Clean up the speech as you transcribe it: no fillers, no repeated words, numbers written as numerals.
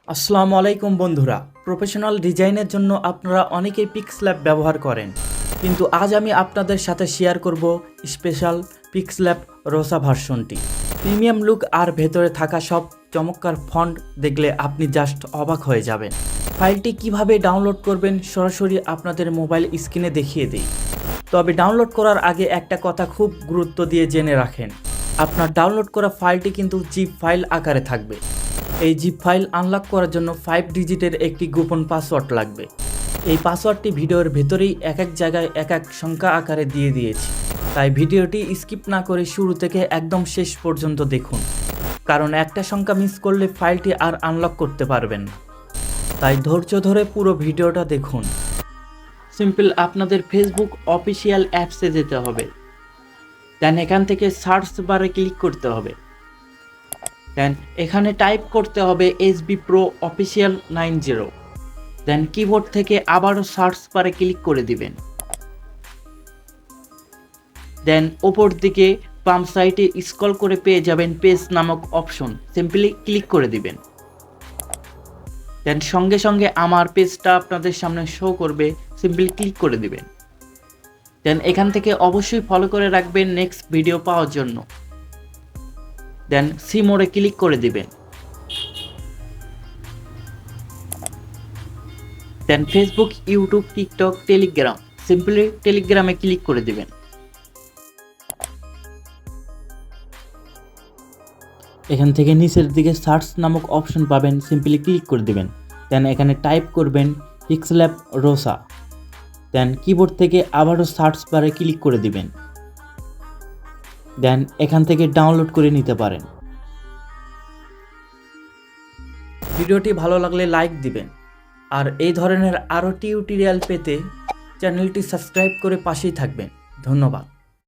আসসালামু আলাইকুম বন্ধুরা, প্রফেশনাল ডিজাইনের জন্য আপনারা অনেকেই পিক্সল্যাব ব্যবহার করেন, কিন্তু আজ আমি আপনাদের সাথে শেয়ার করব স্পেশাল পিক্সল্যাব রোসা ভার্সনটি। প্রিমিয়াম লুক আর ভেতরে থাকা সব চমৎকার ফন্ট দেখলে আপনি জাস্ট অবাক হয়ে যাবেন। ফাইলটি কিভাবে ডাউনলোড করবেন সরাসরি আপনাদের মোবাইল স্ক্রিনে দেখিয়ে দিই। তবে ডাউনলোড করার আগে একটা কথা খুব গুরুত্ব দিয়ে জেনে রাখেন, আপনার ডাউনলোড করা ফাইলটি কিন্তু জিপ ফাইল আকারে থাকবে। এই জিপ ফাইল আনলক করার জন্য 5 ডিজিটের একটি গোপন পাসওয়ার্ড লাগবে। এই পাসওয়ার্ডটি ভিডিওর ভেতরেই এক এক জায়গায় এক এক সংখ্যা আকারে দিয়ে দিয়েছি, তাই ভিডিওটি স্কিপ না করে শুরু থেকে একদম শেষ পর্যন্ত দেখুন, কারণ একটা সংখ্যা মিস করলে ফাইলটি আর আনলক করতে পারবেন না। তাই ধৈর্য ধরে পুরো ভিডিওটা দেখুন। সিম্পল আপনাদের ফেসবুক অফিসিয়াল অ্যাপসে যেতে হবে, দেন এখান থেকে সার্চ বারে ক্লিক করতে হবে, দেন এখানে টাইপ করতে হবে SB Pro Official 90, then keyboard থেকে আবারও সার্চ বারে ক্লিক করে দিবেন, দেন ওপর দিকে বাম সাইডে স্ক্রল করে পেয়ে যাবেন পেজ নামক অপশন, সিম্পলি ক্লিক করে দিবেন। দেন সঙ্গে সঙ্গে আমার পেজটা আপনাদের সামনে শো করবে, সিম্পলি ক্লিক করে দিবেন। দেন এখান থেকে অবশ্যই ফলো করে রাখবেন নেক্সট ভিডিও পাওয়ার জন্য। দেন সি মোডে ক্লিক করে দিবেন। Then Facebook, YouTube, TikTok, Telegram, simply টেলিগ্রামে ক্লিক করে দিবেন। এখান থেকে নিচের দিকে সার্চ নামক অপশন পাবেন, সিম্পলি ক্লিক করে দিবেন। দেন এখানে টাইপ করবেন পিক্সল্যাব রোসা, দেন কিবোর্ড থেকে আবারও সার্চ বারে ক্লিক করে দিবেন। দেন এখান থেকে ডাউনলোড করে নিতে পারেন। ভিডিওটি ভালো লাগলে লাইক দিবেন, আর এই ধরনের আরও টিউটোরিয়াল পেতে চ্যানেলটি সাবস্ক্রাইব করে পাশেই থাকবেন। ধন্যবাদ।